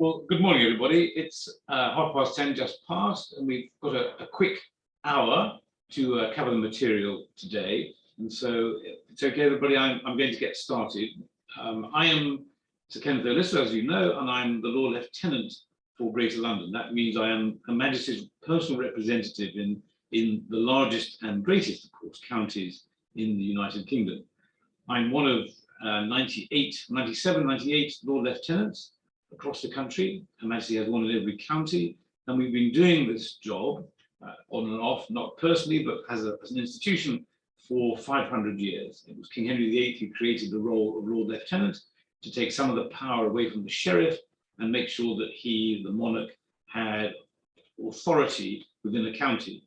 Well, good morning, everybody. It's 10:30 just past, and we've got a quick hour to cover the material today. And so, if it's okay, everybody, I'm going to get started. I am Sir Kenneth O'Lister, as you know, and I'm the Lord Lieutenant for Greater London. That means I am Her Majesty's personal representative in the largest and greatest, of course, counties in the United Kingdom. I'm one of 98 Lord Lieutenants across the country. Her Majesty has one in every county, and we've been doing this job on and off, not personally, but as an institution for 500 years. It was King Henry VIII who created the role of Lord Lieutenant to take some of the power away from the sheriff and make sure that he, the monarch, had authority within the county.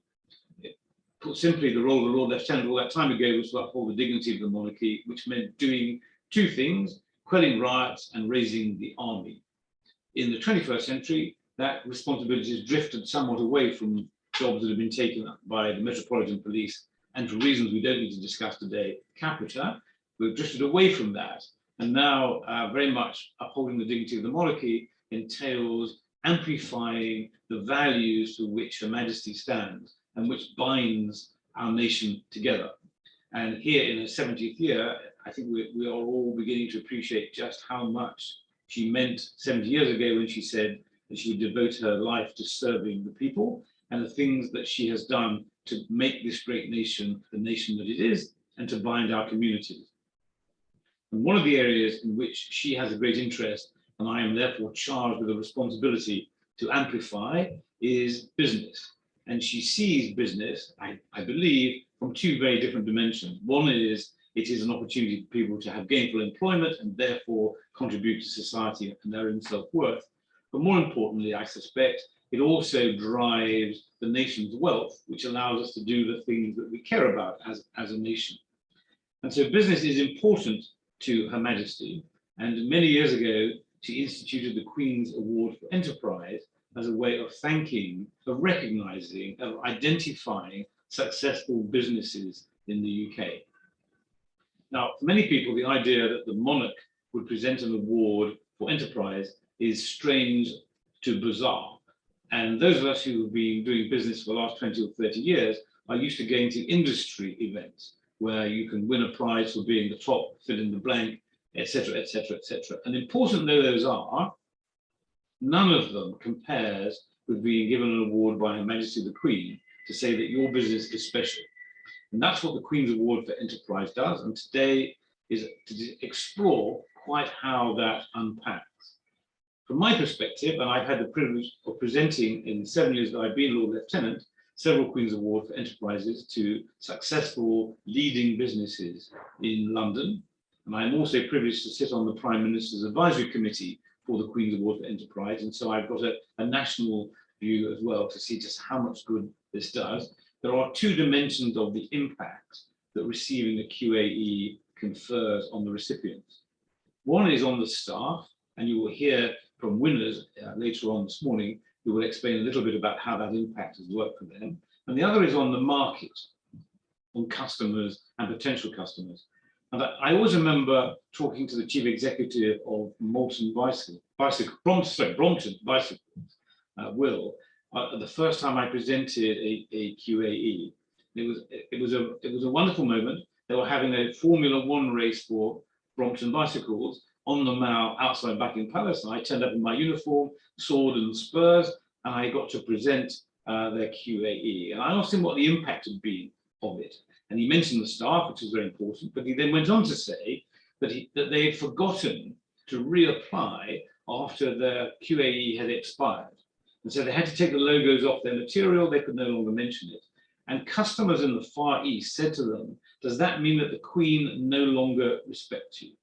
Put simply, the role of the Lord Lieutenant all that time ago was to uphold the dignity of the monarchy, which meant doing two things: quelling riots and raising the army. In the 21st century, that responsibility has drifted somewhat away from jobs that have been taken up by the Metropolitan Police, and for reasons we don't need to discuss today, Capita. We've drifted away from that, and now very much upholding the dignity of the monarchy entails amplifying the values for which Her Majesty stands and which binds our nation together. And here in her 70th year, I think we are all beginning to appreciate just how much she meant 70 years ago when she said that she would devote her life to serving the people, and the things that she has done to make this great nation the nation that it is, and to bind our communities. And one of the areas in which she has a great interest, and I am therefore charged with a responsibility to amplify, is business. And she sees business, I believe, from two very different dimensions. One is it is an opportunity for people to have gainful employment and therefore contribute to society and their own self-worth. But more importantly, I suspect it also drives the nation's wealth, which allows us to do the things that we care about as a nation. And so business is important to Her Majesty. And many years ago, she instituted the Queen's Award for Enterprise as a way of thanking, of recognizing, of identifying successful businesses in the UK. Now, for many people, the idea that the monarch would present an award for enterprise is strange to bizarre. And those of us who have been doing business for the last 20 or 30 years are used to going to industry events where you can win a prize for being the top, fill in the blank, etc., etc., etc. And important though those are, none of them compares with being given an award by Her Majesty the Queen to say that your business is special. And that's what the Queen's Award for Enterprise does. And today is to explore quite how that unpacks. From my perspective, and I've had the privilege of presenting in the 7 years that I've been Lord Lieutenant, several Queen's Award for Enterprises to successful leading businesses in London. And I'm also privileged to sit on the Prime Minister's Advisory Committee for the Queen's Award for Enterprise. And so I've got a national view as well to see just how much good this does. There are two dimensions of the impact that receiving a QAE confers on the recipients. One is on the staff, and you will hear from winners later on this morning who will explain a little bit about how that impact has worked for them. And the other is on the market, on customers and potential customers. And I always remember talking to the chief executive of Brompton Bicycles, Will, the first time I presented a QAE. It was a wonderful moment. They were having a Formula One race for Brompton Bicycles on the Mall outside Buckingham Palace. And I turned up in my uniform, sword and spurs, and I got to present their QAE. And I asked him what the impact had been of it. And he mentioned the staff, which was very important, but he then went on to say that they had forgotten to reapply after their QAE had expired. And so they had to take the logos off their material, they could no longer mention it. And customers in the Far East said to them, does that mean that the Queen no longer respects you?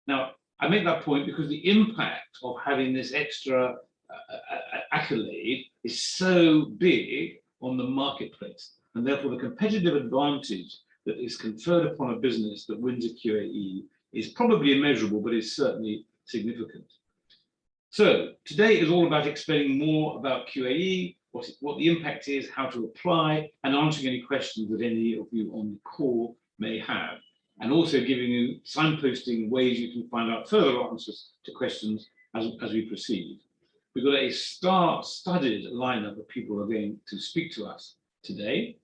Now, I make that point because the impact of having this extra accolade is so big on the marketplace. And therefore the competitive advantage that is conferred upon a business that wins a QAE is probably immeasurable, but is certainly significant. So today is all about explaining more about QAE, what the impact is, how to apply, and answering any questions that any of you on the call may have, and also giving you signposting ways you can find out further answers to questions as we proceed. We've got a star-studded lineup of people who are going to speak to us today,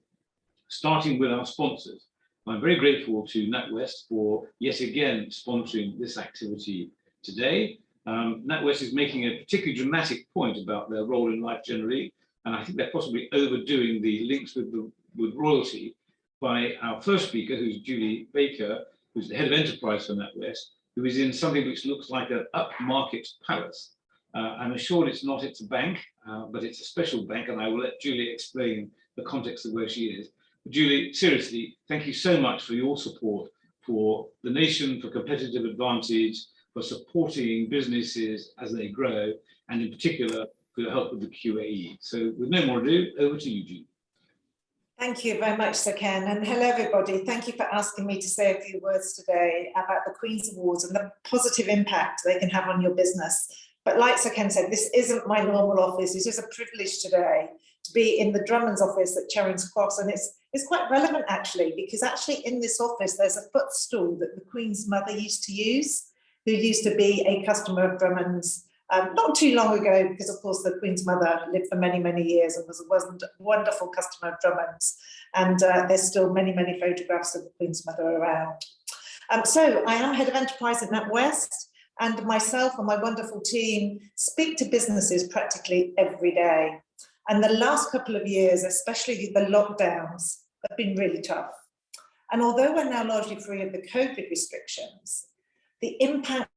starting with our sponsors. I'm very grateful to NatWest for yet again sponsoring this activity today. NatWest is making a particularly dramatic point about their role in life generally, and I think they're possibly overdoing the links with royalty by our first speaker, who's Julie Baker, who's the head of enterprise for NatWest, who is in something which looks like an upmarket palace. I'm assured it's not, it's a bank, but it's a special bank, and I will let Julie explain the context of where she is. But Julie, seriously, thank you so much for your support for the nation, for competitive advantage, for supporting businesses as they grow, and in particular, for your help with the QAE. So with no more ado, over to you, Julie. Thank you very much, Sir Ken, and hello everybody. Thank you for asking me to say a few words today about the Queen's Awards and the positive impact they can have on your business. But like Sir Ken said, this isn't my normal office. It is a privilege today to be in the Drummond's office at Charing's Cross, and it's quite relevant actually, because actually in this office there's a footstool that the Queen's mother used to use, who used to be a customer of Drummond's not too long ago, because of course the Queen's mother lived for many, many years and was a wonderful customer of Drummond's, and there's still many, many photographs of the Queen's mother around. So I am head of enterprise at NatWest, and myself and my wonderful team speak to businesses practically every day. And the last couple of years, especially the lockdowns, have been really tough. And although we're now largely free of the COVID restrictions, the impact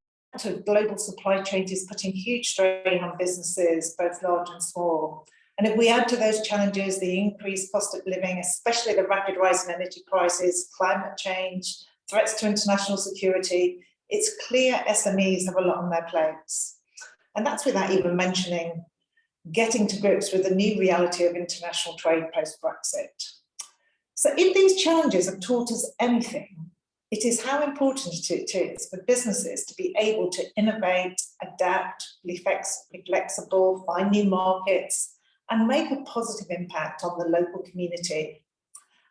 of global supply chains is putting huge strain on businesses, both large and small. And if we add to those challenges the increased cost of living, especially the rapid rise in energy prices, climate change, threats to international security, it's clear SMEs have a lot on their plates. And that's without even mentioning getting to grips with the new reality of international trade post-Brexit. So if these challenges have taught us anything, it is how important it is for businesses to be able to innovate, adapt, be flexible, find new markets, and make a positive impact on the local community.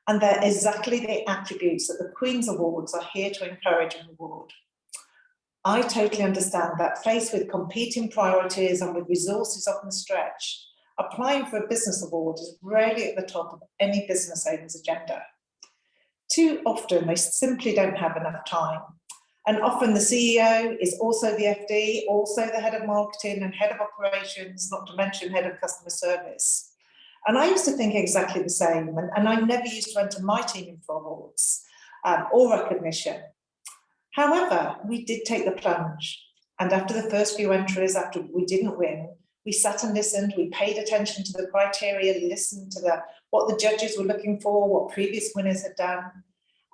And they're exactly the attributes that the Queen's Awards are here to encourage and reward. I totally understand that faced with competing priorities and with resources often stretched, applying for a business award is rarely at the top of any business owner's agenda. Too often, they simply don't have enough time. And often the CEO is also the FD, also the head of marketing and head of operations, not to mention head of customer service. And I used to think exactly the same, and I never used to enter my team in for awards or recognition. However, we did take the plunge. And after the first few entries, after we didn't win, we sat and listened, we paid attention to the criteria, listened to what the judges were looking for, what previous winners had done.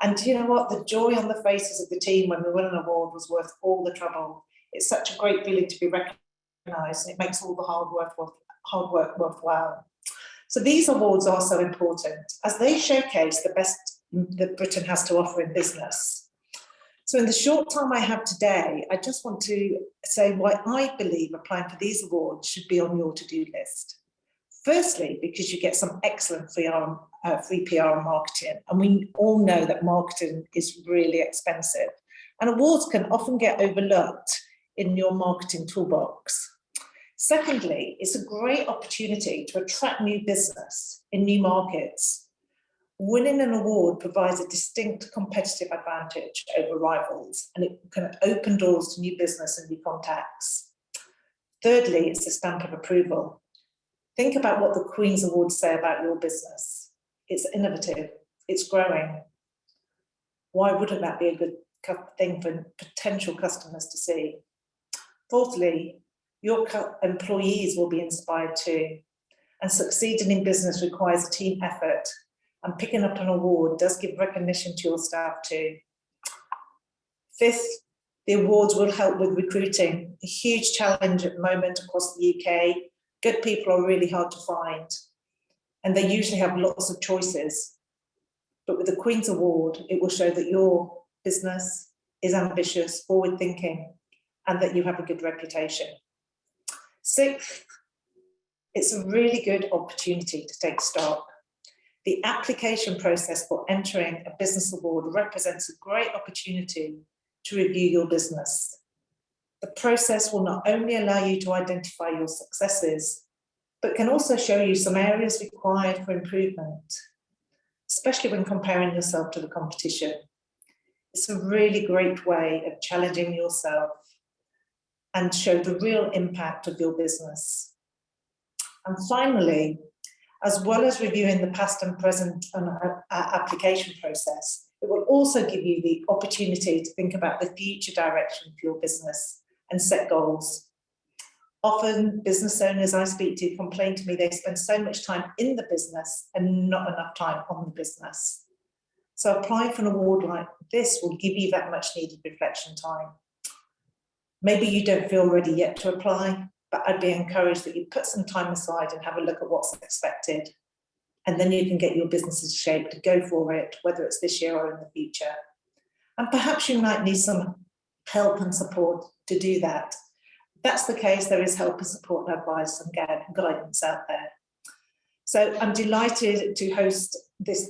And you know what? The joy on the faces of the team when we won an award was worth all the trouble. It's such a great feeling to be recognised, and it makes all the hard work worthwhile. So these awards are so important as they showcase the best that Britain has to offer in business. So in the short time I have today, I just want to say why I believe applying for these awards should be on your to-do list. Firstly, because you get some excellent free PR and marketing. And we all know that marketing is really expensive. And awards can often get overlooked in your marketing toolbox. Secondly, it's a great opportunity to attract new business in new markets. Winning an award provides a distinct competitive advantage over rivals, and it can open doors to new business and new contacts. Thirdly, it's a stamp of approval. Think about what the Queen's Awards say about your business. It's innovative, it's growing. Why wouldn't that be a good thing for potential customers to see? Fourthly, your employees will be inspired too, and succeeding in business requires a team effort. And picking up an award does give recognition to your staff too. Fifth, the awards will help with recruiting, a huge challenge at the moment across the UK. Good people are really hard to find, and they usually have lots of choices. But with the Queen's Award, it will show that your business is ambitious, forward-thinking, and that you have a good reputation. Sixth, it's a really good opportunity to take stock. The application process for entering a business award represents a great opportunity to review your business. The process will not only allow you to identify your successes, but can also show you some areas required for improvement, especially when comparing yourself to the competition. It's a really great way of challenging yourself and show the real impact of your business. And finally, as well as reviewing the past and present application process, it will also give you the opportunity to think about the future direction for your business and set goals. Often business owners I speak to complain to me they spend so much time in the business and not enough time on the business. So applying for an award like this will give you that much needed reflection time. Maybe you don't feel ready yet to apply, but I'd be encouraged that you put some time aside and have a look at what's expected. And then you can get your business in shape to go for it, whether it's this year or in the future. And perhaps you might need some help and support to do that. If that's the case, there is help and support and advice and guidance out there. So I'm delighted to host this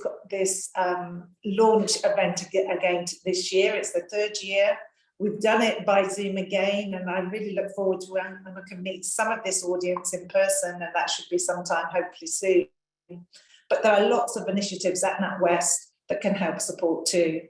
launch event again this year. It's the third year. We've done it by Zoom again, and I really look forward to when I can meet some of this audience in person, and that should be sometime hopefully soon. But there are lots of initiatives at NatWest that can help support too.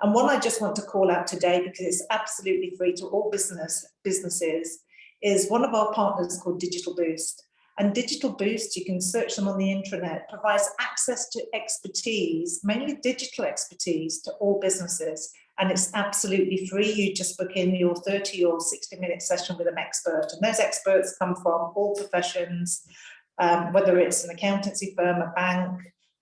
And one I just want to call out today, because it's absolutely free to all businesses, is one of our partners called Digital Boost. And Digital Boost, you can search them on the intranet, provides access to expertise, mainly digital expertise, to all businesses. And it's absolutely free. You just book in your 30 or 60-minute session with an expert. And those experts come from all professions, whether it's an accountancy firm, a bank,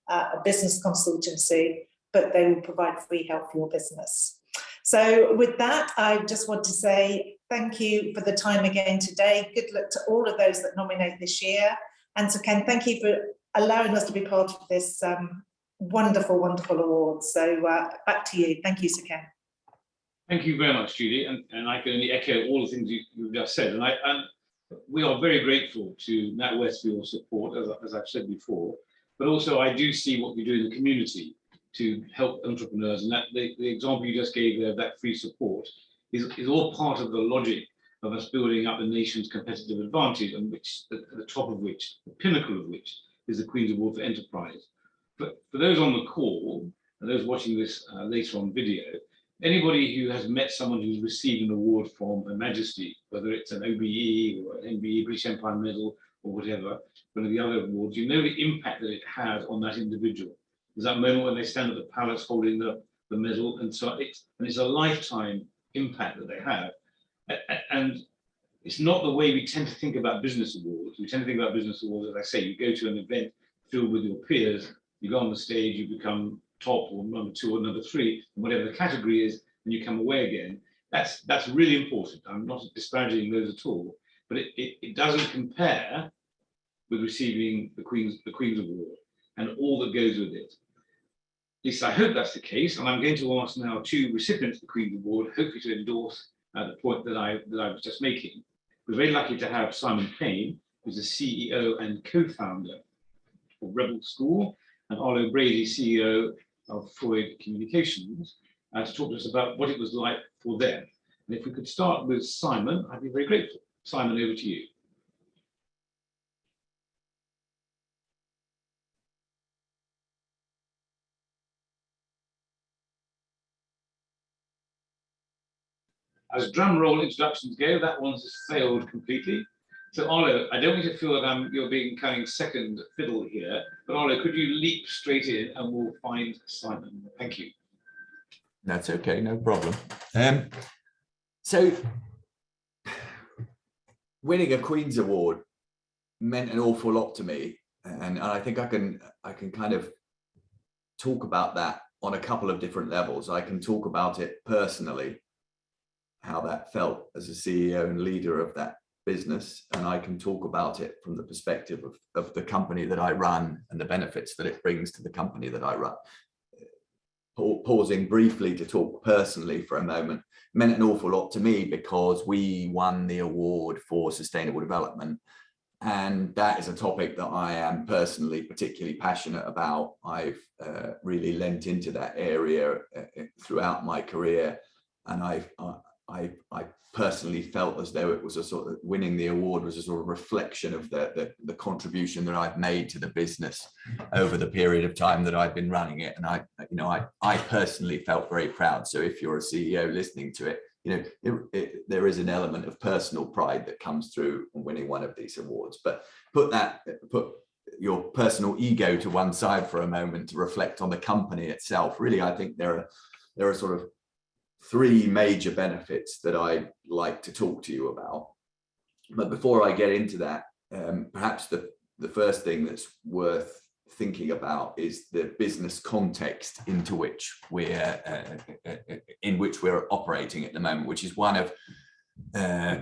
a business consultancy, but they will provide free help for your business. So with that, I just want to say thank you for the time again today. Good luck to all of those that nominate this year. And so Ken, thank you for allowing us to be part of this wonderful, wonderful award. So back to you. Thank you, Sir Ken. Thank you very much, Judy. And I can only echo all the things you've just said. And we are very grateful to NatWest for your support, as I've said before. But also, I do see what we do in the community to help entrepreneurs. And that the example you just gave there of that free support is all part of the logic of us building up the nation's competitive advantage, and which at the top of which, the pinnacle of which, is the Queen's Award for Enterprise. But for those on the call and those watching this later on video, anybody who has met someone who's received an award from Her Majesty, whether it's an OBE or an MBE, British Empire Medal, or whatever, one of the other awards, you know the impact that it has on that individual. There's that moment when they stand at the palace holding the medal, and so it's a lifetime impact that they have. And it's not the way we tend to think about business awards. We tend to think about business awards, as I say, you go to an event filled with your peers, you go on the stage, you become top or number 2 or number 3, and whatever the category is, and you come away again. That's really important. I'm not disparaging those at all, but it doesn't compare with receiving the Queen's Award and all that goes with it. At least I hope that's the case, and I'm going to ask now 2 recipients of the Queen's Award, hopefully to endorse the point that I was just making. We're very lucky to have Simon Payne, who's the CEO and co-founder of Rebel School, and Arlo Brady, CEO of Freud Communications, to talk to us about what it was like for them. And if we could start with Simon, I'd be very grateful. Simon, over to you. As drum roll introductions go, that one's failed completely. So Arlo, I don't want you to feel that you're being kind of second fiddle here, but Arlo, could you leap straight in and we'll find Simon? Thank you. That's okay, no problem. So winning a Queen's Award meant an awful lot to me, and I think I can kind of talk about that on a couple of different levels. I can talk about it personally, how that felt as a CEO and leader of that business, and I can talk about it from the perspective of the company that I run and the benefits that it brings to the company that I run. Pausing briefly to talk personally for a moment, meant an awful lot to me because we won the award for sustainable development, and that is a topic that I am personally particularly passionate about. I've really lent into that area throughout my career, and I personally felt as though it was a sort of winning the award was a sort of reflection of the contribution that I've made to the business over the period of time that I've been running it. And I personally felt very proud. So if you're a CEO listening to it, there is an element of personal pride that comes through winning one of these awards. But put your personal ego to one side for a moment to reflect on the company itself. Really, I think there are sort of three major benefits that I'd like to talk to you about. But before I get into that, perhaps the first thing that's worth thinking about is the business context into which we're operating at the moment, which is one of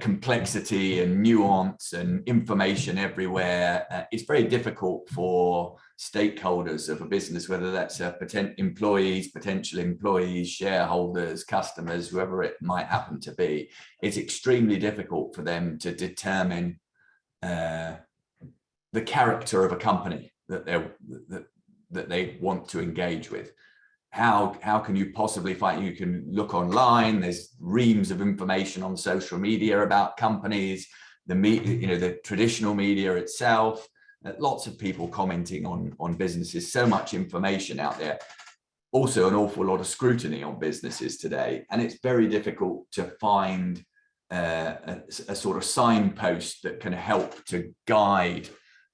complexity and nuance and information everywhere. It's very difficult for stakeholders of a business, whether that's potential employees, shareholders, customers, whoever it might happen to be. It's extremely difficult for them to determine the character of a company that they want to engage with. How can you possibly find? You can look online. There's reams of information on social media about companies, the traditional media itself. Lots of people commenting on businesses. So much information out there. Also, an awful lot of scrutiny on businesses today, and it's very difficult to find a sort of signpost that can help to guide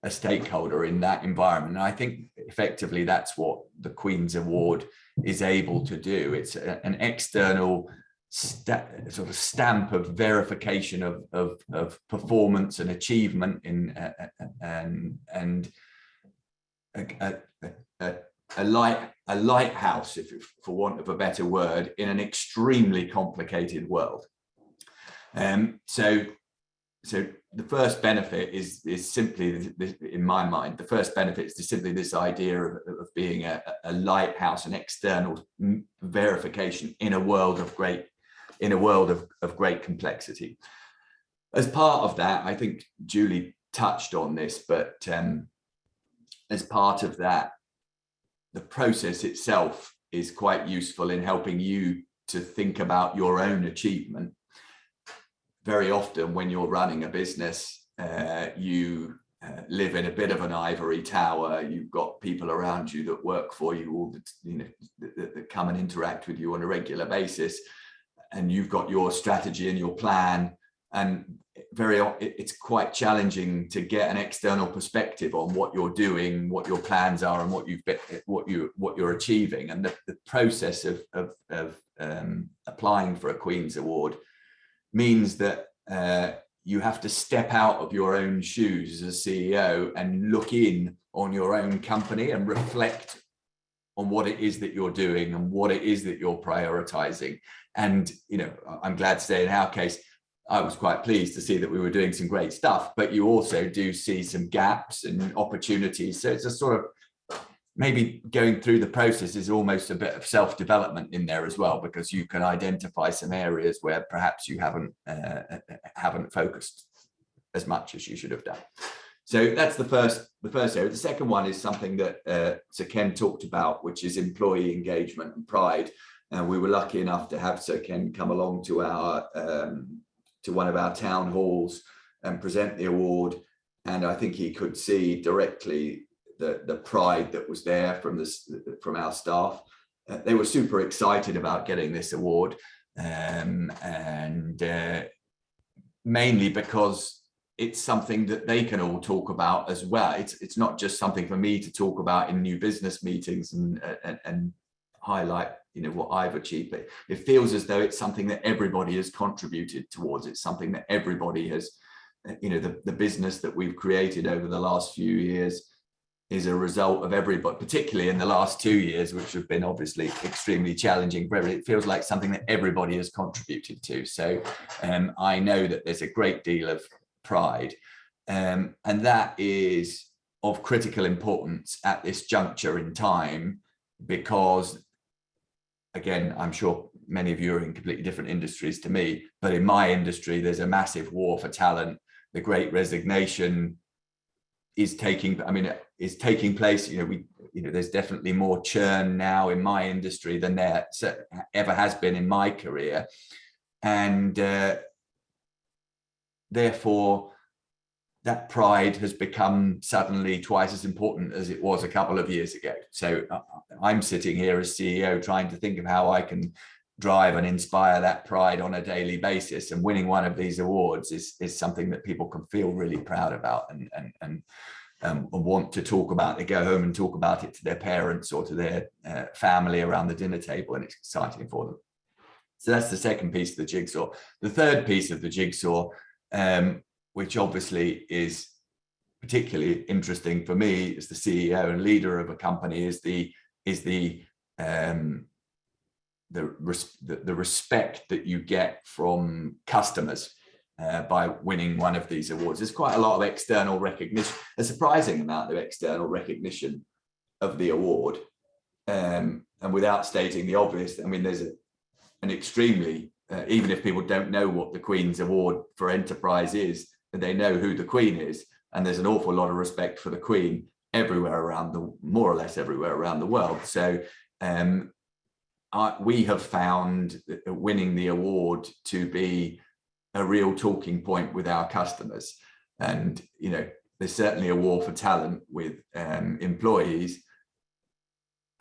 a stakeholder in that environment. And I think effectively that's what the Queen's Award is able to do. It's an external sort of stamp of verification of performance and achievement and a lighthouse, for want of a better word, in an extremely complicated world. So the first benefit is simply, in my mind, the first benefit is simply this idea of being a lighthouse, an external verification in a world of great complexity. As part of that, I think Julie touched on this, but as part of that, the process itself is quite useful in helping you to think about your own achievement. Very often when you're running a business, you live in a bit of an ivory tower. You've got people around you that work for you, all that come and interact with you on a regular basis, and you've got your strategy and your plan. And it's quite challenging to get an external perspective on what you're doing, what your plans are, and what you're achieving. And the process of applying for a Queen's Award means that you have to step out of your own shoes as a CEO and look in on your own company and reflect on what it is that you're doing and what it is that you're prioritizing. And I'm glad to say in our case, I was quite pleased to see that we were doing some great stuff, but you also do see some gaps and opportunities. So it's a sort of, maybe going through the process is almost a bit of self-development in there as well, because you can identify some areas where perhaps you haven't focused as much as you should have done. So that's the first area. The second one is something that Sir Ken talked about, which is employee engagement and pride. And we were lucky enough to have Sir Ken come along to one of our town halls and present the award. And I think he could see directly the pride that was there from our staff. They were super excited about getting this award, and mainly because it's something that they can all talk about as well. It's not just something for me to talk about in new business meetings and highlight what I've achieved, but it feels as though it's something that everybody has contributed towards. It's something that everybody has, the business that we've created over the last few years is a result of everybody, particularly in the last 2 years, which have been obviously extremely challenging. It feels like something that everybody has contributed to. So I know that there's a great deal of pride, and that is of critical importance at this juncture in time, because, again, I'm sure many of you are in completely different industries to me, but in my industry, there's a massive war for talent. The Great Resignation is taking place. There's definitely more churn now in my industry than there ever has been in my career. And therefore, that pride has become suddenly twice as important as it was a couple of years ago. So I'm sitting here as CEO trying to think of how I can drive and inspire that pride on a daily basis. And winning one of these awards is something that people can feel really proud about and want to talk about. They go home and talk about it to their parents or to their family around the dinner table, and it's exciting for them. So that's the second piece of the jigsaw. The third piece of the jigsaw, which obviously is particularly interesting for me as the CEO and leader of a company, is the respect that you get from customers by winning one of these awards. There's quite a lot of external recognition, a surprising amount of external recognition of the award. And without stating the obvious, I mean, there's an extremely, even if people don't know what the Queen's Award for Enterprise is, they know who the Queen is. And there's an awful lot of respect for the Queen everywhere around more or less everywhere around the world. So we have found winning the award to be a real talking point with our customers. And, you know, there's certainly a war for talent with employees.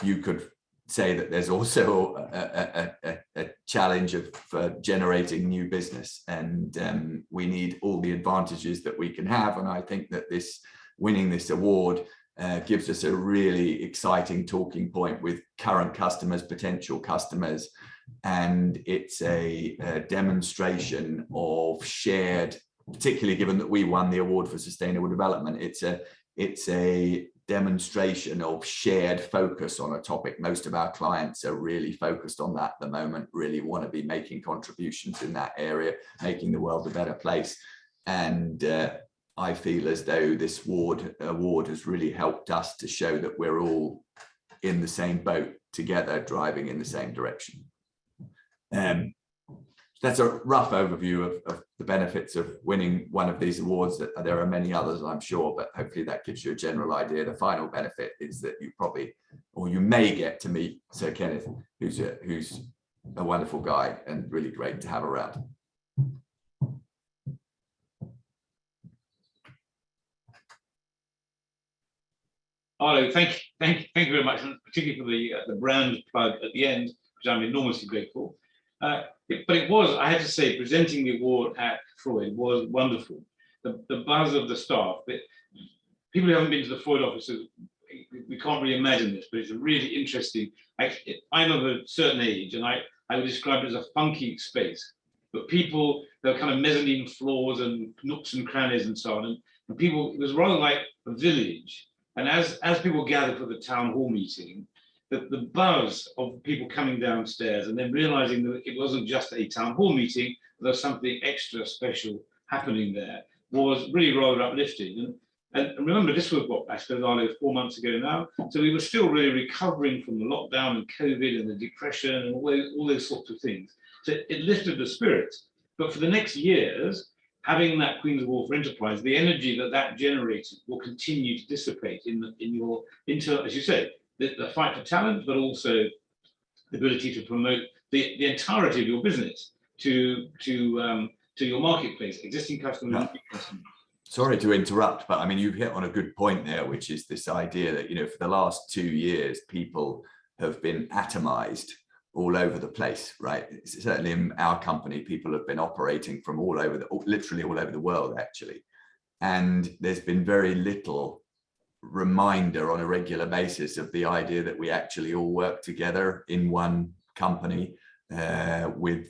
You could say that there's also a challenge for generating new business, and we need all the advantages that we can have. And I think that winning this award gives us a really exciting talking point with current customers, potential customers, and it's a demonstration of shared, particularly given that we won the award for sustainable development. It's a demonstration of shared focus on a topic. Most of our clients are really focused on that at the moment, really want to be making contributions in that area, making the world a better place. And I feel as though this award has really helped us to show that we're all in the same boat together, driving in the same direction. That's a rough overview of the benefits of winning one of these awards. There are many others, I'm sure, but hopefully that gives you a general idea. The final benefit is that you probably, or you may get to meet Sir Kenneth, who's a wonderful guy and really great to have around. Arlo, thank you very much, and particularly for the brand plug at the end, which I'm enormously grateful. But it was, I have to say, presenting the award at Freud was wonderful. The buzz of the staff. People who haven't been to the Freud offices, we can't really imagine this, but it's really interesting. I'm of a certain age, and I would describe it as a funky space. But people, there were kind of mezzanine floors and nooks and crannies and so on. And people, it was rather like a village. And as people gathered for the town hall meeting, the buzz of people coming downstairs and then realizing that it wasn't just a town hall meeting, there was something extra special happening there, was really rather uplifting. And remember, this was what, I suppose, Arlo, 4 months ago now. So we were still really recovering from the lockdown and COVID and the depression and all those sorts of things. So it lifted the spirits. But for the next years, having that Queen's Award for Enterprise, the energy that generated will continue to dissipate in your, as you say, the fight for talent, but also the ability to promote the entirety of your business to your marketplace, existing customers and new customers. Sorry to interrupt, but I mean, you've hit on a good point there, which is this idea that, you know, for the last 2 years, people have been atomized all over the place, right? Certainly in our company, people have been operating from literally all over the world, actually. And there's been very little reminder on a regular basis of the idea that we actually all work together in one company with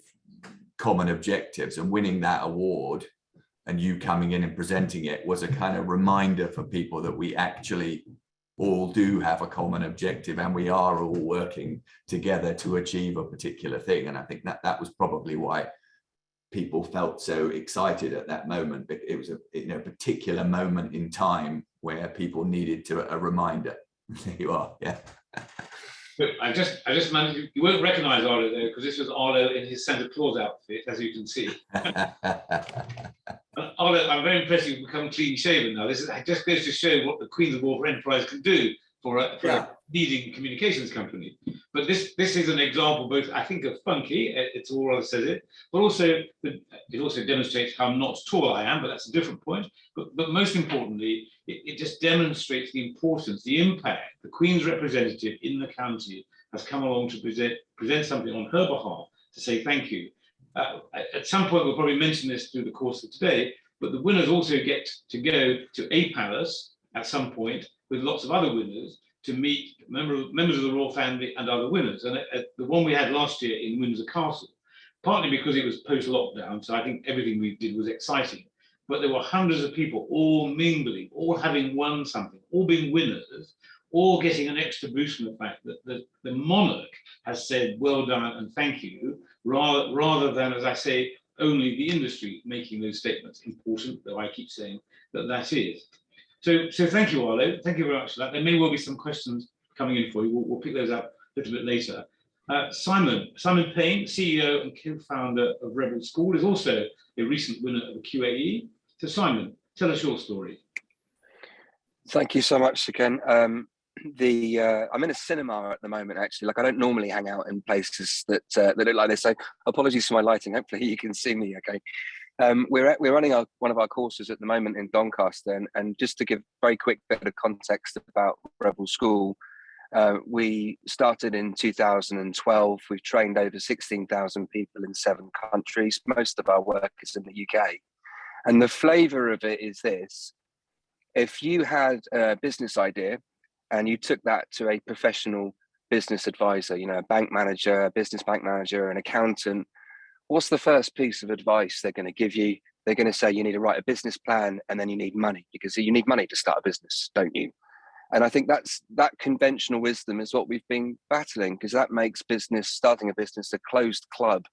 common objectives. And winning that award and you coming in and presenting it was a kind of reminder for people that we actually all do have a common objective and we are all working together to achieve a particular thing. And I think that was probably why people felt so excited at that moment. It was a particular moment in time where people needed a reminder. There you are, yeah. But I just managed, you won't recognize Arlo there because this was Arlo in his Santa Claus outfit, as you can see. Arlo, I'm very impressed you've become clean shaven now. It just goes to show what the Queen's Award for Enterprise can do for a leading communications company. But this is an example, both I think of funky, it's all that says it, but also it also demonstrates how not tall I am, but that's a different point. But most importantly, it just demonstrates the importance, the impact. The Queen's representative in the county has come along to present something on her behalf to say thank you. At some point, we'll probably mention this through the course of today, but the winners also get to go to a palace at some point with lots of other winners to meet members of the royal family and other winners. And the one we had last year in Windsor Castle, partly because it was post-lockdown, so I think everything we did was exciting, but there were hundreds of people all mingling, all having won something, all being winners, all getting an extra boost from the fact that the monarch has said, well done and thank you, rather than, as I say, only the industry making those statements. Important, though I keep saying that is. So thank you, Arlo. Thank you very much for that. There may well be some questions coming in for you. We'll pick those up a little bit later. Simon Payne, CEO and co-founder of Rebel School, is also a recent winner of the QAE. So Simon, tell us your story. Thank you so much, Ken. I'm in a cinema at the moment, actually. Like, I don't normally hang out in places that look like this. So apologies for my lighting. Hopefully you can see me okay. We're running one of our courses at the moment in Doncaster, and just to give very quick bit of context about Rebel School, we started in 2012. We've trained over 16,000 people in 7 countries. Most of our work is in the UK, and the flavour of it is this: if you had a business idea and you took that to a professional business advisor, a bank manager, a business bank manager, an accountant, what's the first piece of advice they're going to give you? They're going to say you need to write a business plan, and then you need money, because you need money to start a business, don't you? And I think that conventional wisdom is what we've been battling, because that makes starting a business, a closed club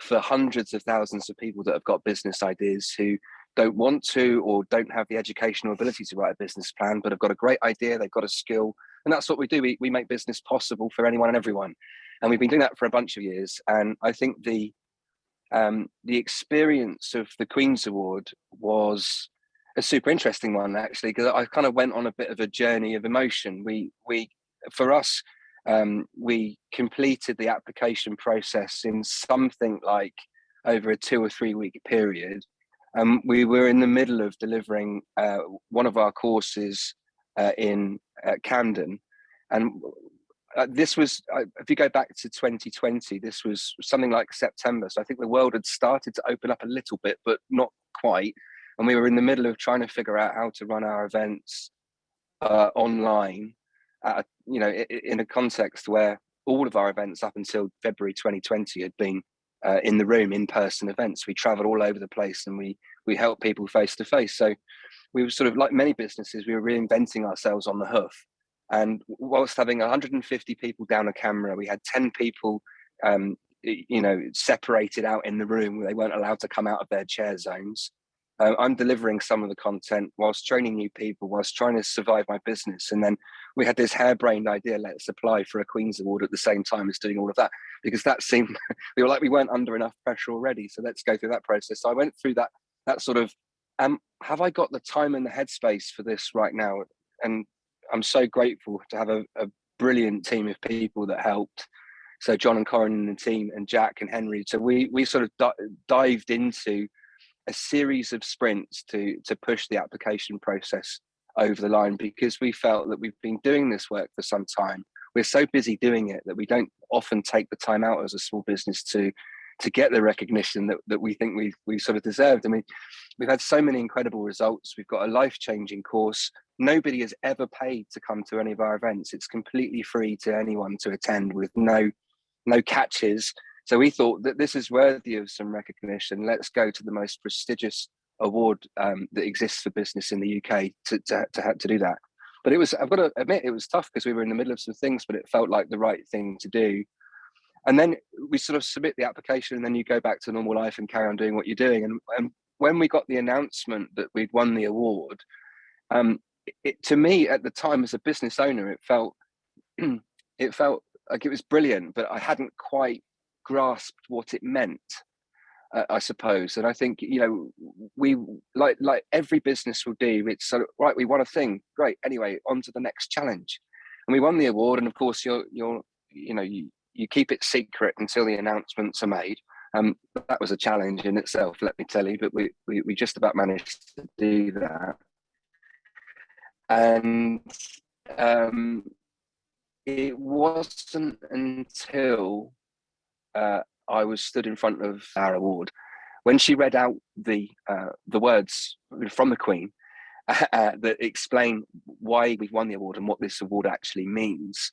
for hundreds of thousands of people that have got business ideas who don't want to or don't have the educational ability to write a business plan, but have got a great idea, they've got a skill. And that's what we do. We make business possible for anyone and everyone. And we've been doing that for a bunch of years. And I think the experience of the Queen's Award was a super interesting one, actually, because I kind of went on a bit of a journey of emotion. For us, we completed the application process in something like over a 2 or 3 week period. We were in the middle of delivering one of our courses in Camden, and this was, if you go back to 2020, this was something like September. So I think the world had started to open up a little bit, but not quite. And we were in the middle of trying to figure out how to run our events online, in a context where all of our events up until February 2020 had been in the room, in-person events. We traveled all over the place, and we helped people face to face. So we were sort of like many businesses, we were reinventing ourselves on the hoof. And whilst having 150 people down a camera, we had 10 people, separated out in the room where they weren't allowed to come out of their chair zones. I'm delivering some of the content whilst training new people, whilst trying to survive my business. And then we had this harebrained idea, let's apply for a Queen's Award at the same time as doing all of that, because that seemed, we were like, we weren't under enough pressure already. So let's go through that process. So I went through that sort of, have I got the time and the headspace for this right now? And I'm so grateful to have a brilliant team of people that helped. So John and Corin and the team, and Jack and Henry. So we sort of dived into a series of sprints to push the application process over the line, because we felt that we've been doing this work for some time. We're so busy doing it that we don't often take the time out as a small business to get the recognition that we think we sort of deserved. I mean, we've had so many incredible results. We've got a life-changing course. Nobody has ever paid to come to any of our events. It's completely free to anyone to attend, with no catches. So we thought that this is worthy of some recognition. Let's go to the most prestigious award that exists for business in the UK to do that. But I've got to admit, it was tough, because we were in the middle of some things, but it felt like the right thing to do. And then we sort of submit the application, and then you go back to normal life and carry on doing what you're doing. And when we got the announcement that we'd won the award, to me at the time as a business owner, it felt like it was brilliant, but I hadn't quite grasped what it meant, I suppose. And I think, we like every business will do, it's sort of, right, we won a thing, great, anyway, on to the next challenge. And we won the award, and of course you're you keep it secret until the announcements are made. That was a challenge in itself, let me tell you, but we just about managed to do that. And it wasn't until I was stood in front of our award when she read out the words from the Queen that explain why we've won the award and what this award actually means.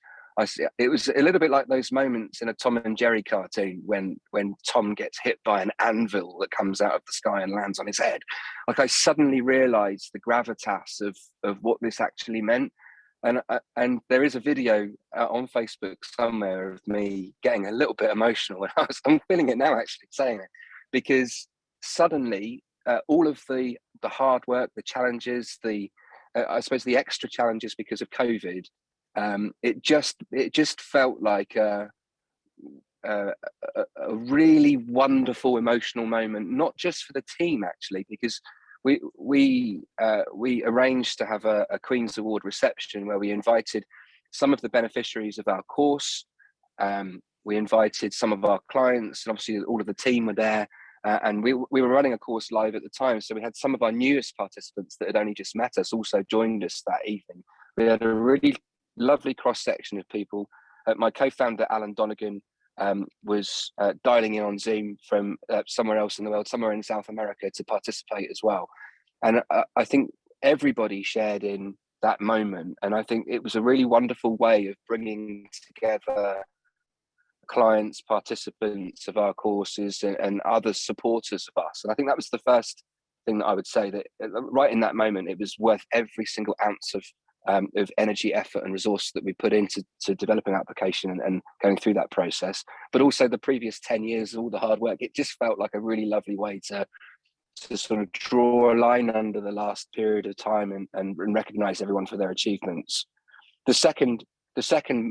It was a little bit like those moments in a Tom and Jerry cartoon when Tom gets hit by an anvil that comes out of the sky and lands on his head. Like, I suddenly realized the gravitas of what this actually meant. And there is a video on Facebook somewhere of me getting a little bit emotional. I'm feeling it now, actually, saying it, because suddenly all of the hard work, the challenges, I suppose the extra challenges because of COVID, it just felt like a really wonderful emotional moment, not just for the team actually, because we arranged to have a Queen's Award reception where we invited some of the beneficiaries of our course. We invited some of our clients, and obviously all of the team were there. And we were running a course live at the time, so we had some of our newest participants that had only just met us also joined us that evening. We had a really lovely cross section of people. My co-founder Alan Donegan was dialing in on Zoom from somewhere else in the world, somewhere in South America, to participate as well. And I think everybody shared in that moment, and I think it was a really wonderful way of bringing together clients, participants of our courses, and other supporters of us. And I think that was the first thing that I would say, that right in that moment, it was worth every single ounce of energy, effort and resource that we put into developing an application and going through that process, but also the previous 10 years, all the hard work. It just felt like a really lovely way to sort of draw a line under the last period of time and recognize everyone for their achievements. The second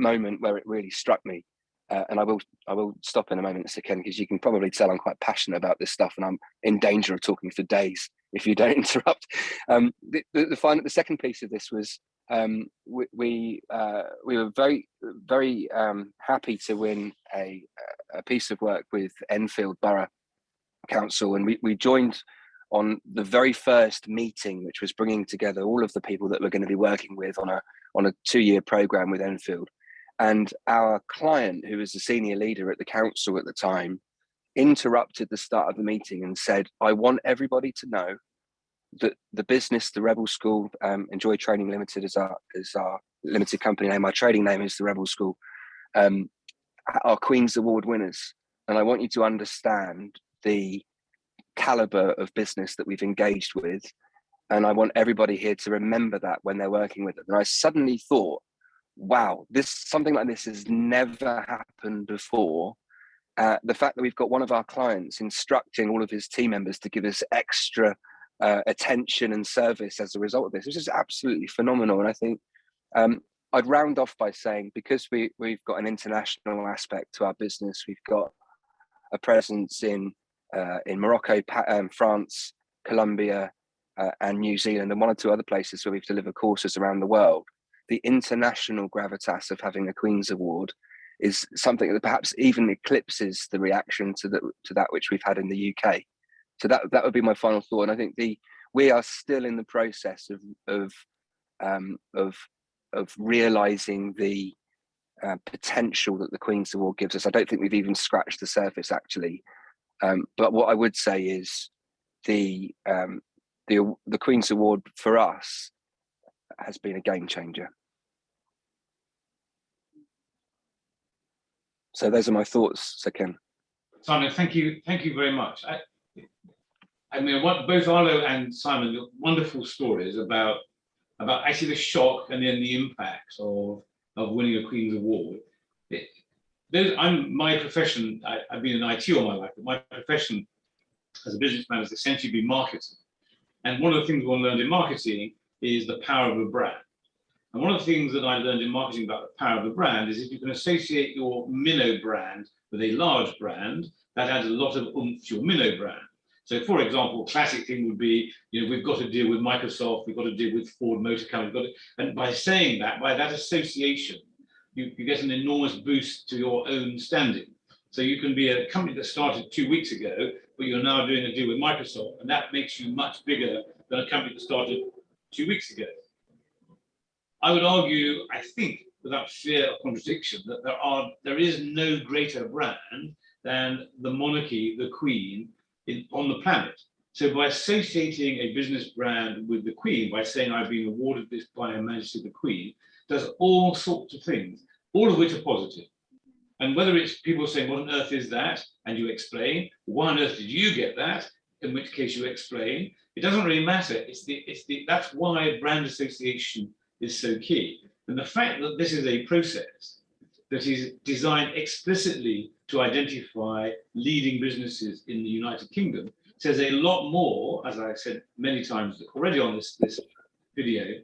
moment where it really struck me, and I will stop in a moment, Sir Ken, because you can probably tell I'm quite passionate about this stuff, and I'm in danger of talking for days if you don't interrupt. The second piece of this was we were very, very happy to win a piece of work with Enfield Borough Council, and we joined on the very first meeting, which was bringing together all of the people that we're going to be working with on a 2-year program with Enfield. And our client, who was the senior leader at the council at the time, interrupted the start of the meeting and said, "I want everybody to know that the business, the Rebel School, Enjoy Training Limited is our limited company name. Our trading name is the Rebel School. Our Queen's Award winners, and I want you to understand the caliber of business that we've engaged with, and I want everybody here to remember that when they're working with it." And I suddenly thought, wow, something like this has never happened before. The fact that we've got one of our clients instructing all of his team members to give us extra attention and service as a result of this, which is absolutely phenomenal. And I think I'd round off by saying, because we've got an international aspect to our business, we've got a presence in Morocco, France, Colombia, and New Zealand, and 1 or 2 other places where we've delivered courses around the world. The international gravitas of having a Queen's Award is something that perhaps even eclipses the reaction to that which we've had in the UK. So that would be my final thought. And I think we are still in the process of realizing the potential that the Queen's Award gives us. I don't think we've even scratched the surface, actually. But what I would say is the Queen's Award for us has been a game changer. So those are my thoughts, Sir Ken. Simon, thank you very much. I mean, both Arlo and Simon, wonderful stories about actually the shock and then the impact of winning a Queen's Award. My profession, I've been in IT all my life, but my profession as a businessman has essentially been marketing. And one of the things one learned in marketing is the power of a brand. And one of the things that I learned in marketing about the power of a brand is if you can associate your minnow brand with a large brand, that adds a lot of oomph to your minnow brand. So, for example, a classic thing would be, we've got to deal with Microsoft, we've got to deal with Ford Motor Company, and by saying that, by that association, you get an enormous boost to your own standing. So you can be a company that started 2 weeks ago, but you're now doing a deal with Microsoft, and that makes you much bigger than a company that started 2 weeks ago. I would argue, I think, without fear of contradiction, that there is no greater brand than the monarchy, the Queen, on the planet. So by associating a business brand with the Queen, by saying I've been awarded this by Her Majesty the Queen, does all sorts of things, all of which are positive. And whether it's people saying, what on earth is that? And you explain, why on earth did you get that? In which case you explain, it doesn't really matter. That's why brand association is so key. And the fact that this is a process that is designed explicitly to identify leading businesses in the United Kingdom says a lot more, as I said many times already on this video,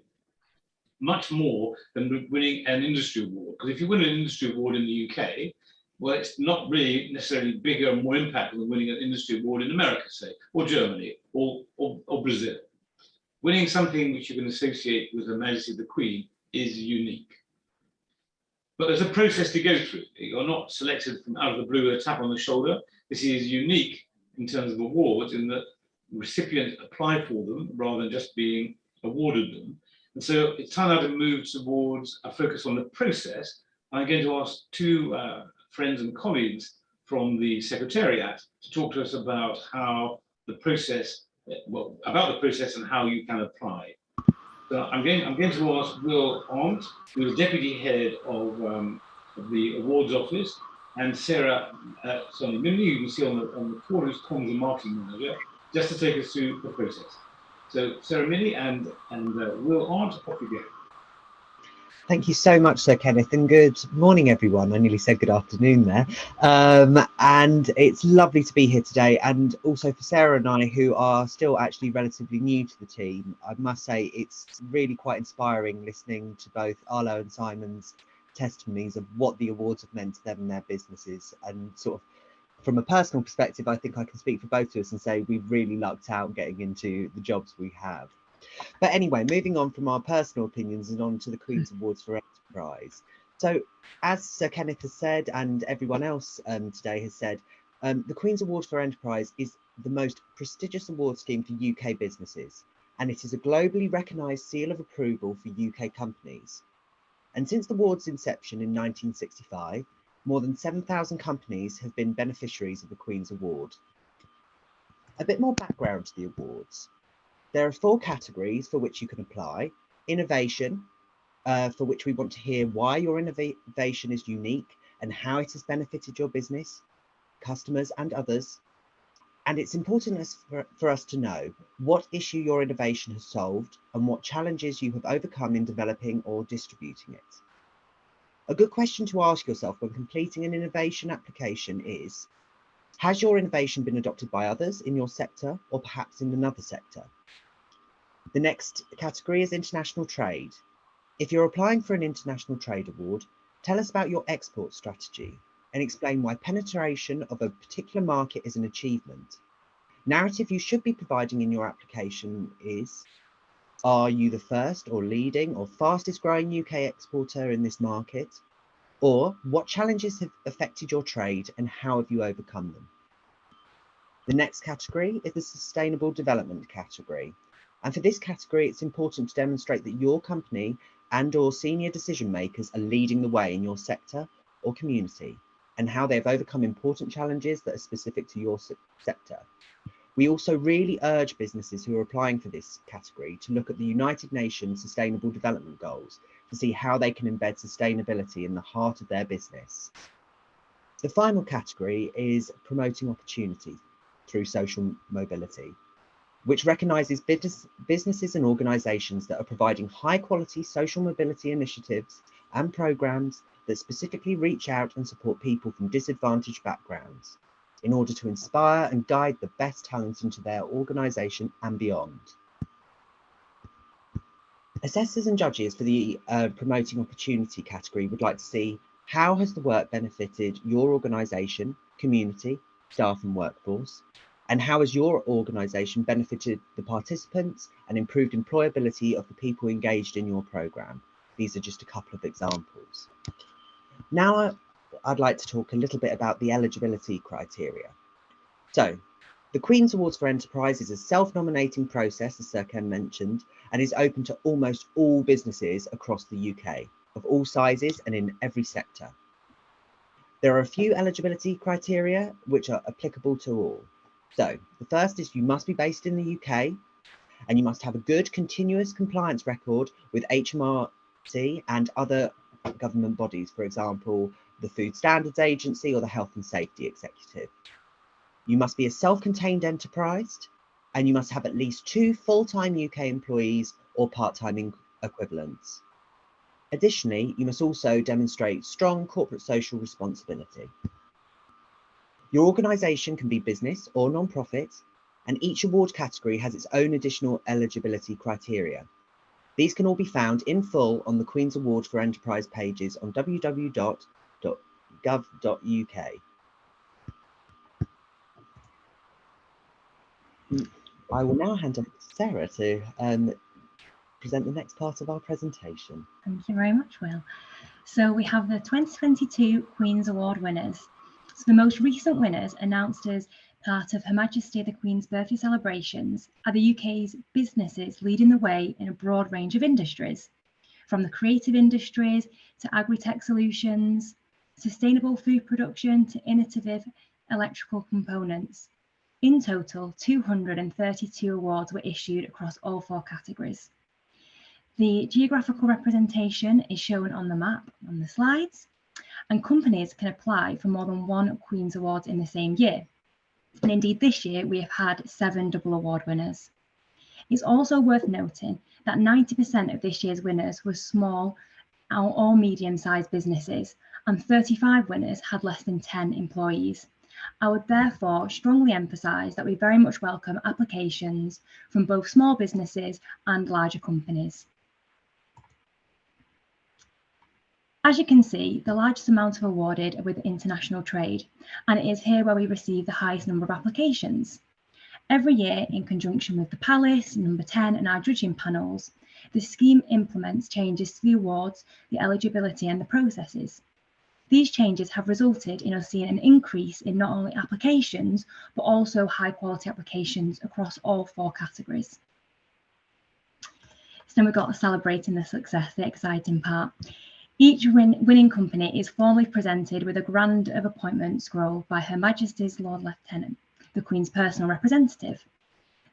much more than winning an industry award. Because if you win an industry award in the UK, well, it's not really necessarily bigger and more impactful than winning an industry award in America, say, or Germany, or Brazil. Winning something which you can associate with Her Majesty the Queen is unique. But there's a process to go through. You're not selected from out of the blue with a tap on the shoulder. This is unique in terms of awards in that recipients apply for them rather than just being awarded them. And so it's time now to move towards a focus on the process. I'm going to ask two friends and colleagues from the Secretariat to talk to us about how the process, about the process and how you can apply. So I'm going to ask Will Arndt, who is Deputy Head of the Awards Office, and Sarah Minnie, you can see on the corner, who's Comms and Marketing Manager, just to take us through the process. So Sarah Minnie and Will Arndt, off you go. Thank you so much, Sir Kenneth, and good morning, everyone. I nearly said good afternoon there. And it's lovely to be here today. And also for Sarah and I, who are still actually relatively new to the team, I must say it's really quite inspiring listening to both Arlo and Simon's testimonies of what the awards have meant to them and their businesses. And sort of from a personal perspective, I think I can speak for both of us and say we've really lucked out getting into the jobs we have. But anyway, moving on from our personal opinions and on to the Queen's Awards for Enterprise. So as Sir Kenneth has said, and everyone else today has said, the Queen's Award for Enterprise is the most prestigious award scheme for UK businesses, and it is a globally recognised seal of approval for UK companies. And since the award's inception in 1965, more than 7,000 companies have been beneficiaries of the Queen's Award. A bit more background to the awards. There are 4 categories for which you can apply. Innovation, for which we want to hear why your innovation is unique and how it has benefited your business, customers and others. And it's important for us to know what issue your innovation has solved and what challenges you have overcome in developing or distributing it. A good question to ask yourself when completing an innovation application is, has your innovation been adopted by others in your sector or perhaps in another sector? The next category is international trade. If you're applying for an international trade award, tell us about your export strategy and explain why penetration of a particular market is an achievement. Narrative you should be providing in your application is, are you the first or leading or fastest growing UK exporter in this market? Or what challenges have affected your trade and how have you overcome them? The next category is the sustainable development category. And for this category, it's important to demonstrate that your company and or senior decision makers are leading the way in your sector or community and how they've overcome important challenges that are specific to your sector. We also really urge businesses who are applying for this category to look at the United Nations Sustainable Development Goals to see how they can embed sustainability in the heart of their business. The final category is promoting opportunity through social mobility, which recognises businesses and organisations that are providing high quality social mobility initiatives and programmes that specifically reach out and support people from disadvantaged backgrounds in order to inspire and guide the best talent into their organisation and beyond. Assessors and judges for the promoting opportunity category would like to see how has the work benefited your organisation, community, staff and workforce, and how has your organisation benefited the participants and improved employability of the people engaged in your programme? These are just a couple of examples. Now I'd like to talk a little bit about the eligibility criteria. So the Queen's Awards for Enterprise is a self-nominating process, as Sir Ken mentioned, and is open to almost all businesses across the UK, of all sizes and in every sector. There are a few eligibility criteria which are applicable to all. So the first is you must be based in the UK and you must have a good continuous compliance record with HMRC and other government bodies, for example, the Food Standards Agency or the Health and Safety Executive. You must be a self-contained enterprise and you must have at least 2 full-time UK employees or part-time equivalents. Additionally, you must also demonstrate strong corporate social responsibility. Your organisation can be business or non-profit, and each award category has its own additional eligibility criteria. These can all be found in full on the Queen's Award for Enterprise pages on www.gov.uk. I will now hand over to Sarah to present the next part of our presentation. Thank you very much, Will. So we have the 2022 Queen's Award winners. So the most recent winners announced as part of Her Majesty the Queen's birthday celebrations are the UK's businesses leading the way in a broad range of industries, from the creative industries to agri-tech solutions, sustainable food production to innovative electrical components. In total, 232 awards were issued across all 4 categories. The geographical representation is shown on the map on the slides, and companies can apply for more than 1 Queen's Award in the same year. And indeed, this year we have had 7 double award winners. It's also worth noting that 90% of this year's winners were small or medium-sized businesses, and 35 winners had less than 10 employees. I would therefore strongly emphasise that we very much welcome applications from both small businesses and larger companies. As you can see, the largest amount of awarded are with international trade, and it is here where we receive the highest number of applications. Every year, in conjunction with the Palace, Number 10 and our judging panels, the scheme implements changes to the awards, the eligibility and the processes. These changes have resulted in us seeing an increase in not only applications, but also high quality applications across all 4 categories. So then we've got celebrating the success, the exciting part. Each winning company is formally presented with a Grant of Appointment scroll by Her Majesty's Lord Lieutenant, the Queen's personal representative.